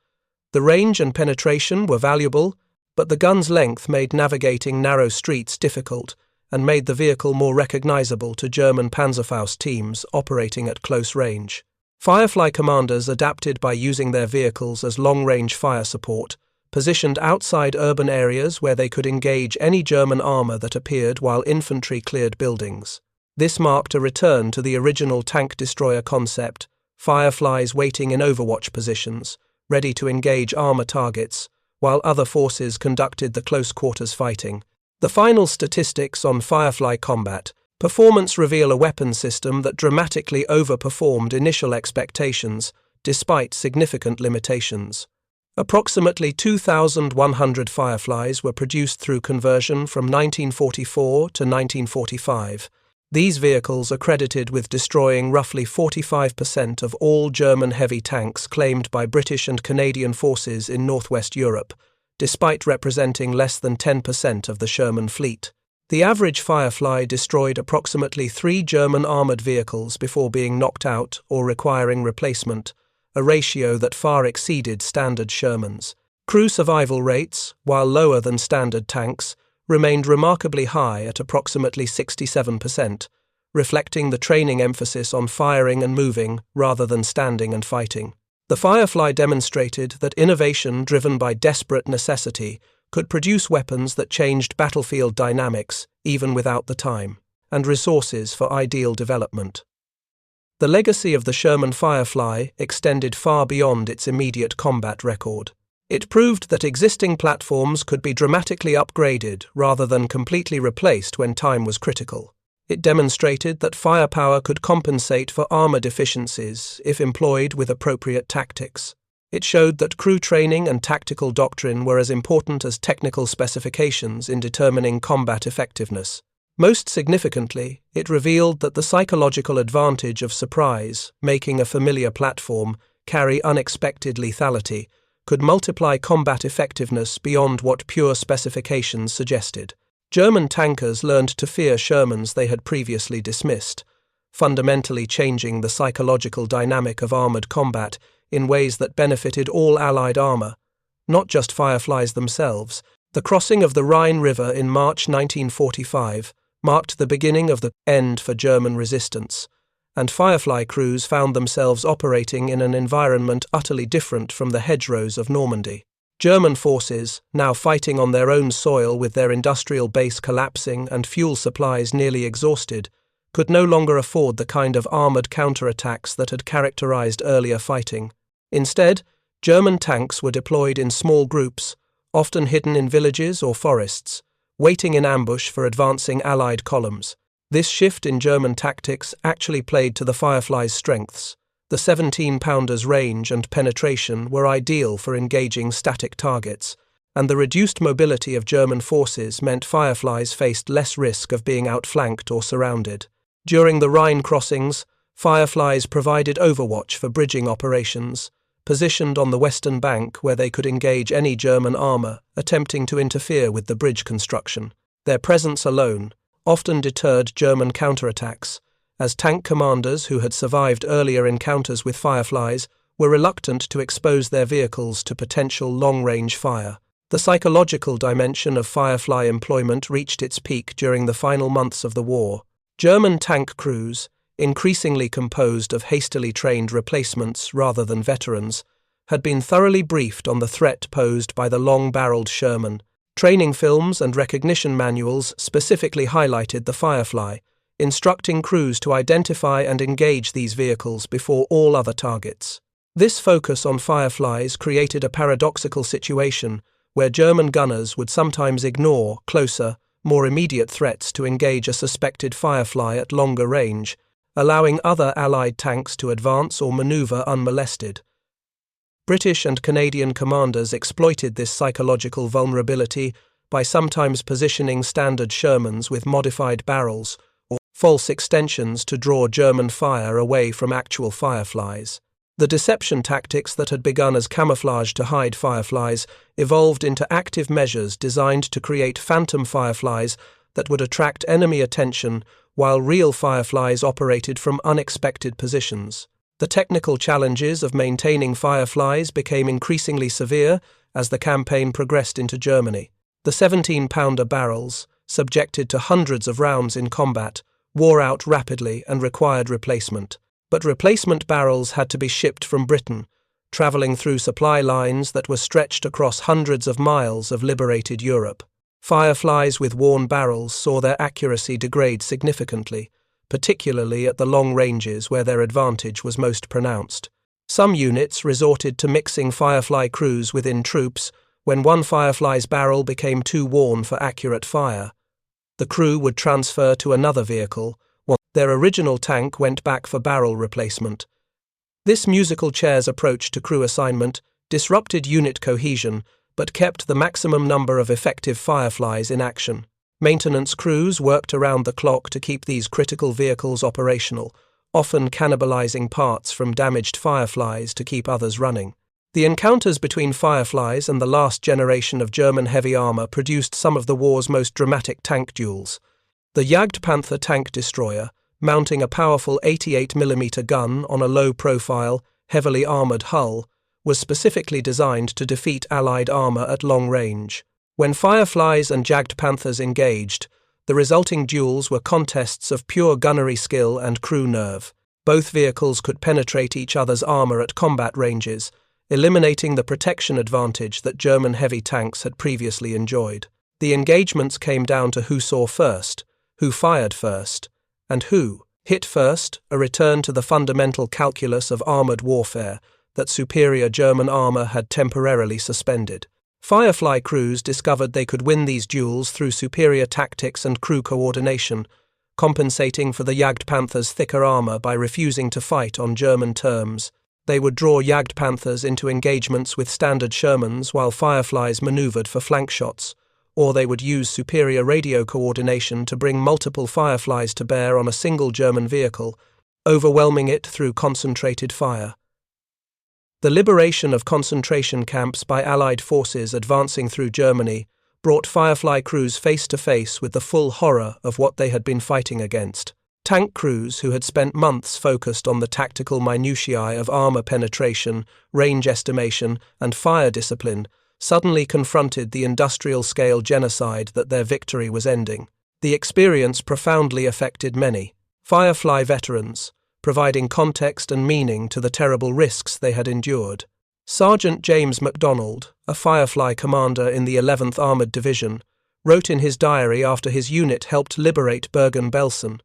[SPEAKER 1] The range and penetration were valuable, but the gun's length made navigating narrow streets difficult and made the vehicle more recognizable to German Panzerfaust teams operating at close range. Firefly commanders adapted by using their vehicles as long-range fire support, positioned outside urban areas where they could engage any German armor that appeared while infantry cleared buildings. This marked a return to the original tank destroyer concept, Fireflies waiting in overwatch positions, ready to engage armor targets, while other forces conducted the close-quarters fighting. The final statistics on Firefly combat performance reveal a weapon system that dramatically overperformed initial expectations, despite significant limitations. Approximately 2,100 Fireflies were produced through conversion from 1944 to 1945. These vehicles are credited with destroying roughly 45% of all German heavy tanks claimed by British and Canadian forces in Northwest Europe, despite representing less than 10% of the Sherman fleet. The average Firefly destroyed approximately 3 German armoured vehicles before being knocked out or requiring replacement, a ratio that far exceeded standard Shermans. Crew survival rates, while lower than standard tanks, remained remarkably high at approximately 67%, reflecting the training emphasis on firing and moving rather than standing and fighting. The Firefly demonstrated that innovation driven by desperate necessity could produce weapons that changed battlefield dynamics even without the time and resources for ideal development. The legacy of the Sherman Firefly extended far beyond its immediate combat record. It proved that existing platforms could be dramatically upgraded rather than completely replaced when time was critical. It demonstrated that firepower could compensate for armor deficiencies if employed with appropriate tactics. It showed that crew training and tactical doctrine were as important as technical specifications in determining combat effectiveness. Most significantly, it revealed that the psychological advantage of surprise, making a familiar platform carry unexpected lethality, could multiply combat effectiveness beyond what pure specifications suggested. German tankers learned to fear Shermans they had previously dismissed, fundamentally changing the psychological dynamic of armored combat in ways that benefited all Allied armor, not just Fireflies themselves. The crossing of the Rhine River in March 1945 marked the beginning of the end for German resistance, and Firefly crews found themselves operating in an environment utterly different from the hedgerows of Normandy. German forces, now fighting on their own soil with their industrial base collapsing and fuel supplies nearly exhausted, could no longer afford the kind of armoured counterattacks that had characterized earlier fighting. Instead, German tanks were deployed in small groups, often hidden in villages or forests, waiting in ambush for advancing Allied columns. This shift in German tactics actually played to the Firefly's strengths. The 17-pounder's range and penetration were ideal for engaging static targets, and the reduced mobility of German forces meant Fireflies faced less risk of being outflanked or surrounded. During the Rhine crossings, Fireflies provided overwatch for bridging operations, positioned on the western bank where they could engage any German armour attempting to interfere with the bridge construction. Their presence alone often deterred German counterattacks, as tank commanders who had survived earlier encounters with Fireflies were reluctant to expose their vehicles to potential long-range fire. The psychological dimension of Firefly employment reached its peak during the final months of the war. German tank crews, increasingly composed of hastily trained replacements rather than veterans, had been thoroughly briefed on the threat posed by the long-barreled Sherman. Training films and recognition manuals specifically highlighted the Firefly, instructing crews to identify and engage these vehicles before all other targets. This focus on Fireflies created a paradoxical situation where German gunners would sometimes ignore closer, more immediate threats to engage a suspected Firefly at longer range, allowing other Allied tanks to advance or maneuver unmolested. British and Canadian commanders exploited this psychological vulnerability by sometimes positioning standard Shermans with modified barrels or false extensions to draw German fire away from actual Fireflies. The deception tactics that had begun as camouflage to hide Fireflies evolved into active measures designed to create phantom Fireflies that would attract enemy attention while real Fireflies operated from unexpected positions. The technical challenges of maintaining Fireflies became increasingly severe as the campaign progressed into Germany. The 17-pounder barrels, subjected to hundreds of rounds in combat, wore out rapidly and required replacement. But replacement barrels had to be shipped from Britain, travelling through supply lines that were stretched across hundreds of miles of liberated Europe. Fireflies with worn barrels saw their accuracy degrade significantly, particularly at the long ranges where their advantage was most pronounced. Some units resorted to mixing Firefly crews within troops when one Firefly's barrel became too worn for accurate fire. The crew would transfer to another vehicle, while their original tank went back for barrel replacement. This musical chair's approach to crew assignment disrupted unit cohesion but kept the maximum number of effective Fireflies in action. Maintenance crews worked around the clock to keep these critical vehicles operational, often cannibalizing parts from damaged Fireflies to keep others running. The encounters between Fireflies and the last generation of German heavy armor produced some of the war's most dramatic tank duels. The Jagdpanther tank destroyer, mounting a powerful 88mm gun on a low-profile, heavily armored hull, was specifically designed to defeat Allied armor at long range. When Fireflies and Jagdpanthers engaged, the resulting duels were contests of pure gunnery skill and crew nerve. Both vehicles could penetrate each other's armor at combat ranges, eliminating the protection advantage that German heavy tanks had previously enjoyed. The engagements came down to who saw first, who fired first, and who hit first, a return to the fundamental calculus of armored warfare that superior German armor had temporarily suspended. Firefly crews discovered they could win these duels through superior tactics and crew coordination, compensating for the Jagdpanthers' thicker armor by refusing to fight on German terms. They would draw Jagdpanthers into engagements with standard Shermans while Fireflies maneuvered for flank shots, or they would use superior radio coordination to bring multiple Fireflies to bear on a single German vehicle, overwhelming it through concentrated fire. The liberation of concentration camps by Allied forces advancing through Germany brought Firefly crews face to face with the full horror of what they had been fighting against. Tank crews who had spent months focused on the tactical minutiae of armor penetration, range estimation, and fire discipline suddenly confronted the industrial-scale genocide that their victory was ending. The experience profoundly affected many Firefly veterans, providing context and meaning to the terrible risks they had endured. Sergeant James MacDonald, a Firefly commander in the 11th Armoured Division, wrote in his diary after his unit helped liberate Bergen-Belsen,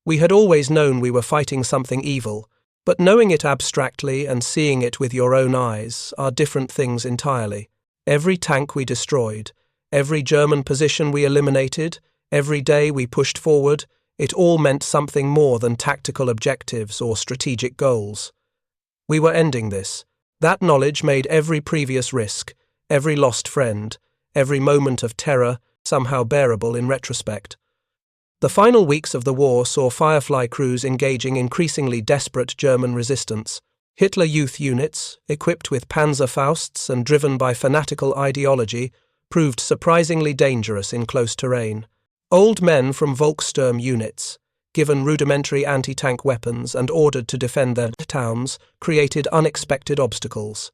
[SPEAKER 1] "We had always known we were fighting something evil, but knowing it abstractly and seeing it with your own eyes are different things entirely. Every tank we destroyed, every German position we eliminated, every day we pushed forward, it all meant something more than tactical objectives or strategic goals. We were ending this. That knowledge made every previous risk, every lost friend, every moment of terror somehow bearable in retrospect. The final weeks of the war saw Firefly crews engaging increasingly desperate German resistance. Hitler Youth units, equipped with Panzerfausts and driven by fanatical ideology, proved surprisingly dangerous in close terrain. Old men from Volkssturm units, given rudimentary anti-tank weapons and ordered to defend their towns, created unexpected obstacles.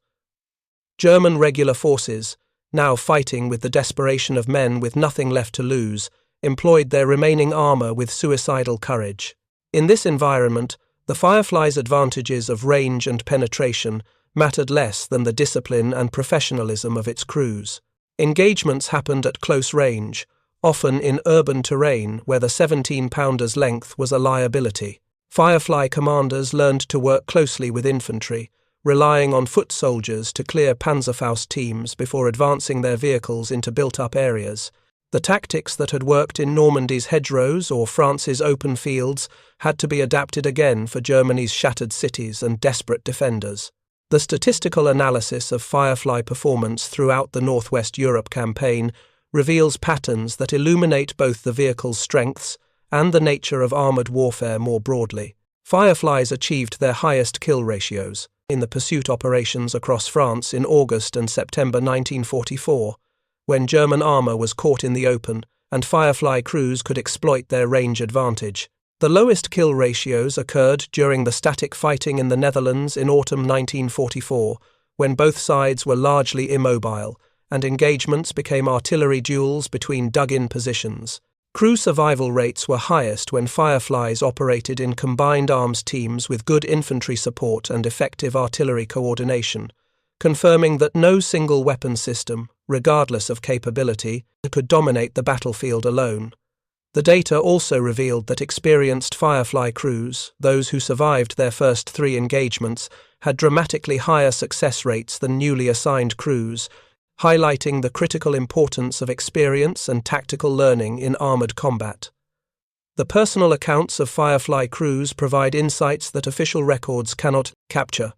[SPEAKER 1] German regular forces, now fighting with the desperation of men with nothing left to lose, employed their remaining armor with suicidal courage. In this environment, the Firefly's advantages of range and penetration mattered less than the discipline and professionalism of its crews. Engagements happened at close range, often in urban terrain where the 17-pounder's length was a liability. Firefly commanders learned to work closely with infantry, relying on foot soldiers to clear Panzerfaust teams before advancing their vehicles into built-up areas. The tactics that had worked in Normandy's hedgerows or France's open fields had to be adapted again for Germany's shattered cities and desperate defenders. The statistical analysis of Firefly performance throughout the Northwest Europe campaign reveals patterns that illuminate both the vehicle's strengths and the nature of armoured warfare more broadly. Fireflies achieved their highest kill ratios in the pursuit operations across France in August and September 1944, when German armour was caught in the open and Firefly crews could exploit their range advantage. The lowest kill ratios occurred during the static fighting in the Netherlands in autumn 1944, when both sides were largely immobile, and engagements became artillery duels between dug-in positions. Crew survival rates were highest when Fireflies operated in combined arms teams with good infantry support and effective artillery coordination, confirming that no single weapon system, regardless of capability, could dominate the battlefield alone. The data also revealed that experienced Firefly crews, those who survived their first 3 engagements, had dramatically higher success rates than newly assigned crews, highlighting the critical importance of experience and tactical learning in armoured combat. The personal accounts of Firefly crews provide insights that official records cannot capture.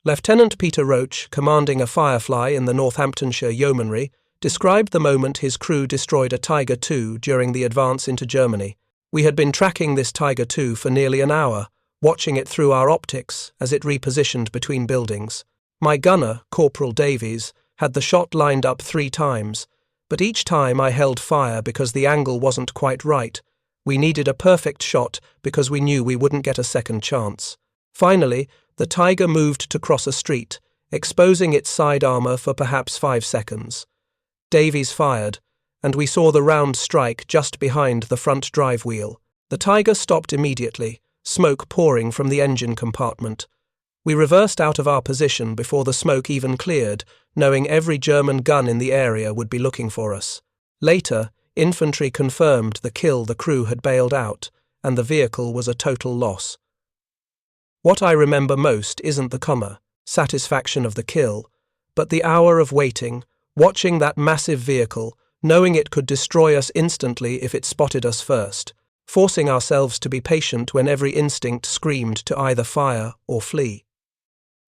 [SPEAKER 1] Lieutenant Peter Roach, commanding a Firefly in the Northamptonshire Yeomanry, described the moment his crew destroyed a Tiger II during the advance into Germany. "We had been tracking this Tiger II for nearly an hour, watching it through our optics as it repositioned between buildings. My gunner, Corporal Davies, had the shot lined up 3 times, but each time I held fire because the angle wasn't quite right. We needed a perfect shot because we knew we wouldn't get a second chance. Finally, the Tiger moved to cross a street, exposing its side armour for perhaps 5 seconds. Davies fired, and we saw the round strike just behind the front drive wheel. The Tiger stopped immediately, smoke pouring from the engine compartment. We reversed out of our position before the smoke even cleared, knowing every German gun in the area would be looking for us. Later, infantry confirmed the kill the crew had bailed out, and the vehicle was a total loss. What I remember most isn't the satisfaction of the kill, but the hour of waiting, watching that massive vehicle, knowing it could destroy us instantly if it spotted us first, forcing ourselves to be patient when every instinct screamed to either fire or flee.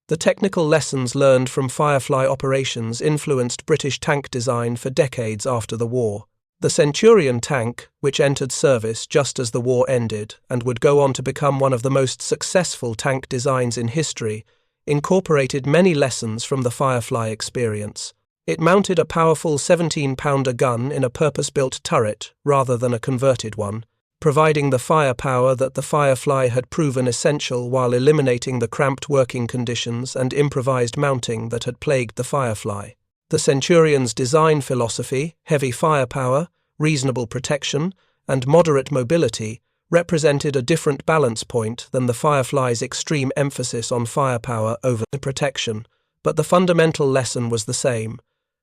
[SPEAKER 1] The technical lessons learned from Firefly operations influenced British tank design for decades after the war. The Centurion tank, which entered service just as the war ended and would go on to become one of the most successful tank designs in history, incorporated many lessons from the Firefly experience. It mounted a powerful 17-pounder gun in a purpose-built turret rather than a converted one, providing the firepower that the Firefly had proven essential while eliminating the cramped working conditions and improvised mounting that had plagued the Firefly. The Centurion's design philosophy, heavy firepower, reasonable protection, and moderate mobility, represented a different balance point than the Firefly's extreme emphasis on firepower over protection, but the fundamental lesson was the same.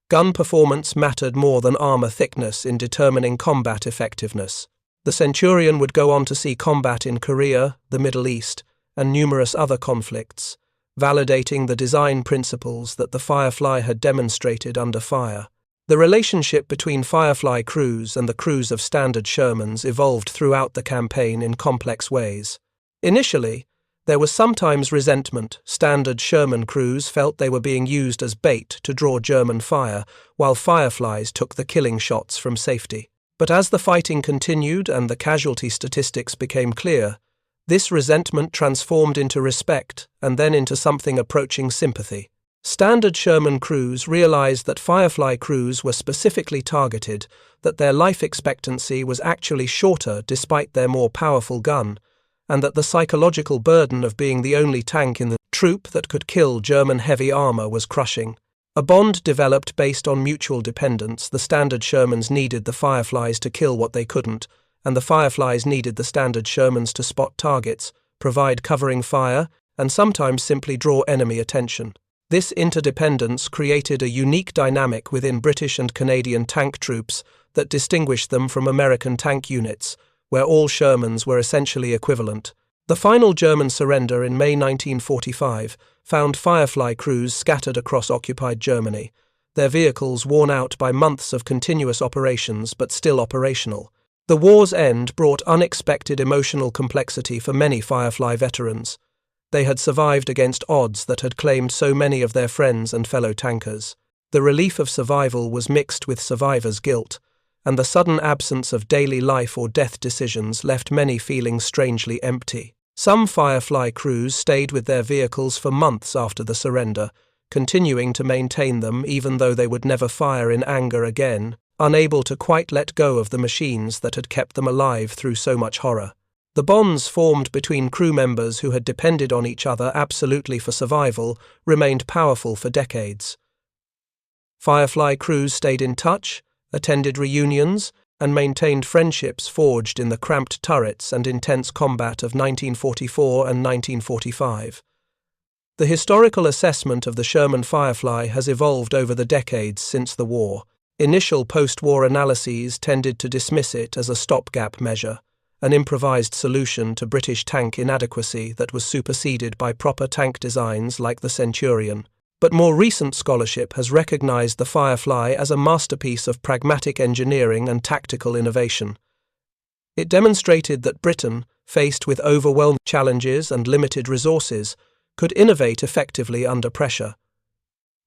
[SPEAKER 1] Gun performance mattered more than armor thickness in determining combat effectiveness. The Centurion would go on to see combat in Korea, the Middle East, and numerous other conflicts, validating the design principles that the Firefly had demonstrated under fire. The relationship between Firefly crews and the crews of standard Shermans evolved throughout the campaign in complex ways. Initially, there was sometimes resentment. Standard Sherman crews felt they were being used as bait to draw German fire, while Fireflies took the killing shots from safety. But as the fighting continued and the casualty statistics became clear, this resentment transformed into respect and then into something approaching sympathy. Standard Sherman crews realized that Firefly crews were specifically targeted, that their life expectancy was actually shorter despite their more powerful gun, and that the psychological burden of being the only tank in the troop that could kill German heavy armor was crushing. A bond developed based on mutual dependence. The Standard Shermans needed the Fireflies to kill what they couldn't, and the Fireflies needed the Standard Shermans to spot targets, provide covering fire, and sometimes simply draw enemy attention. This interdependence created a unique dynamic within British and Canadian tank troops that distinguished them from American tank units, where all Shermans were essentially equivalent. The final German surrender in May 1945 found Firefly crews scattered across occupied Germany, their vehicles worn out by months of continuous operations but still operational. The war's end brought unexpected emotional complexity for many Firefly veterans. They had survived against odds that had claimed so many of their friends and fellow tankers. The relief of survival was mixed with survivor's guilt, and the sudden absence of daily life or death decisions left many feeling strangely empty. Some Firefly crews stayed with their vehicles for months after the surrender, continuing to maintain them even though they would never fire in anger again, unable to quite let go of the machines that had kept them alive through so much horror. The bonds formed between crew members who had depended on each other absolutely for survival remained powerful for decades. Firefly crews stayed in touch, attended reunions, and maintained friendships forged in the cramped turrets and intense combat of 1944 and 1945. The historical assessment of the Sherman Firefly has evolved over the decades since the war. Initial post-war analyses tended to dismiss it as a stopgap measure, an improvised solution to British tank inadequacy that was superseded by proper tank designs like the Centurion. But more recent scholarship has recognized the Firefly as a masterpiece of pragmatic engineering and tactical innovation. It demonstrated that Britain, faced with overwhelming challenges and limited resources, could innovate effectively under pressure.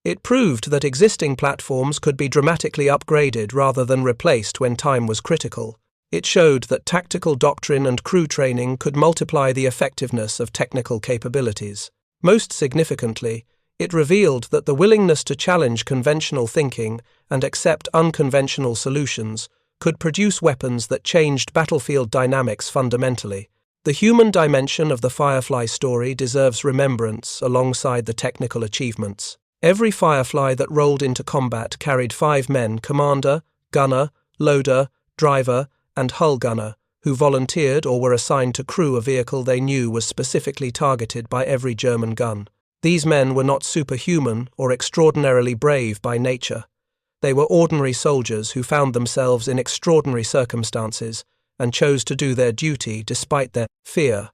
[SPEAKER 1] It proved that existing platforms could be dramatically upgraded rather than replaced when time was critical. It showed that tactical doctrine and crew training could multiply the effectiveness of technical capabilities. Most significantly, it revealed that the willingness to challenge conventional thinking and accept unconventional solutions could produce weapons that changed battlefield dynamics fundamentally. The human dimension of the Firefly story deserves remembrance alongside the technical achievements. Every Firefly that rolled into combat carried 5 men: commander, gunner, loader, driver, and hull gunner, who volunteered or were assigned to crew a vehicle they knew was specifically targeted by every German gun. These men were not superhuman or extraordinarily brave by nature. They were ordinary soldiers who found themselves in extraordinary circumstances and chose to do their duty despite their fear.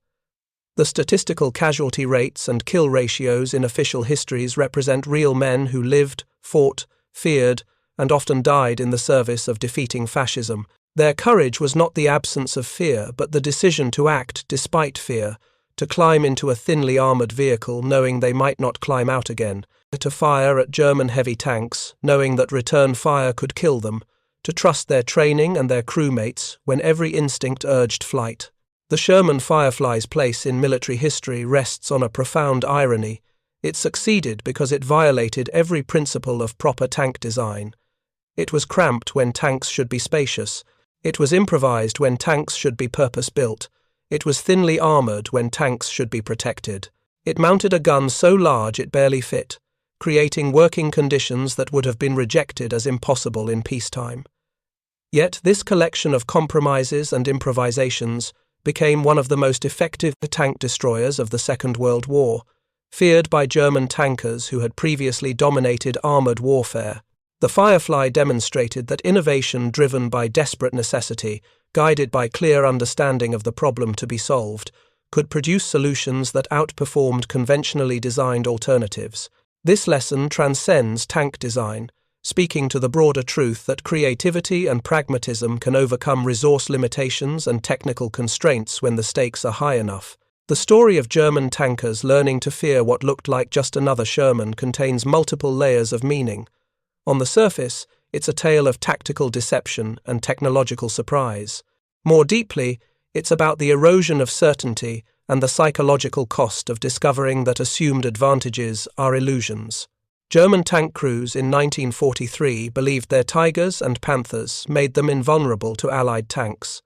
[SPEAKER 1] The statistical casualty rates and kill ratios in official histories represent real men who lived, fought, feared, and often died in the service of defeating fascism. Their courage was not the absence of fear, but the decision to act despite fear, to climb into a thinly armoured vehicle knowing they might not climb out again, to fire at German heavy tanks knowing that return fire could kill them, to trust their training and their crewmates when every instinct urged flight. The Sherman Firefly's place in military history rests on a profound irony. It succeeded because it violated every principle of proper tank design. It was cramped when tanks should be spacious. It was improvised when tanks should be purpose-built. It was thinly armoured when tanks should be protected. It mounted a gun so large it barely fit, creating working conditions that would have been rejected as impossible in peacetime. Yet this collection of compromises and improvisations became one of the most effective tank destroyers of the Second World War, feared by German tankers who had previously dominated armoured warfare. The Firefly demonstrated that innovation driven by desperate necessity, guided by clear understanding of the problem to be solved, could produce solutions that outperformed conventionally designed alternatives. This lesson transcends tank design, speaking to the broader truth that creativity and pragmatism can overcome resource limitations and technical constraints when the stakes are high enough. The story of German tankers learning to fear what looked like just another Sherman contains multiple layers of meaning. On the surface, it's a tale of tactical deception and technological surprise. More deeply, it's about the erosion of certainty and the psychological cost of discovering that assumed advantages are illusions. German tank crews in 1943 believed their Tigers and Panthers made them invulnerable to Allied tanks.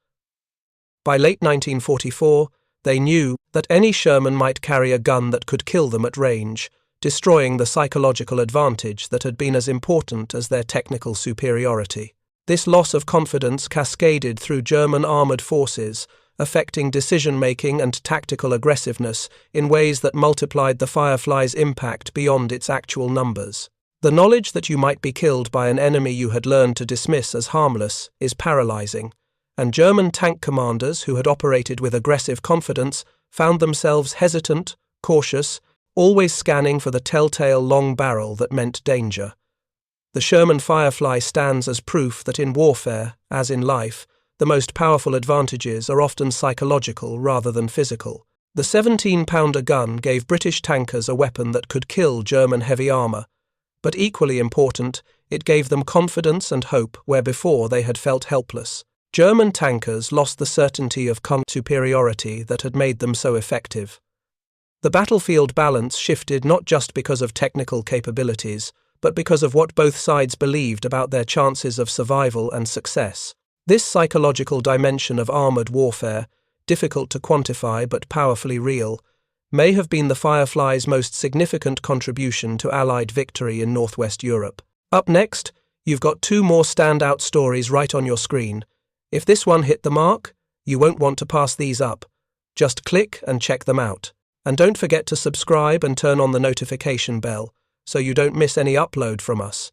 [SPEAKER 1] By late 1944, they knew that any Sherman might carry a gun that could kill them at range, destroying the psychological advantage that had been as important as their technical superiority. This loss of confidence cascaded through German armoured forces, affecting decision-making and tactical aggressiveness in ways that multiplied the Fireflies' impact beyond its actual numbers. The knowledge that you might be killed by an enemy you had learned to dismiss as harmless is paralyzing, and German tank commanders who had operated with aggressive confidence found themselves hesitant, cautious, always scanning for the telltale long barrel that meant danger. The Sherman Firefly stands as proof that in warfare, as in life, the most powerful advantages are often psychological rather than physical. The 17-pounder gun gave British tankers a weapon that could kill German heavy armour, but equally important, it gave them confidence and hope where before they had felt helpless. German tankers lost the certainty of superiority that had made them so effective. The battlefield balance shifted not just because of technical capabilities, but because of what both sides believed about their chances of survival and success. This psychological dimension of armoured warfare, difficult to quantify but powerfully real, may have been the Fireflies' most significant contribution to Allied victory in Northwest Europe. Up next, you've got two more standout stories right on your screen. If this one hit the mark, you won't want to pass these up. Just click and check them out. And don't forget to subscribe and turn on the notification bell so you don't miss any upload from us.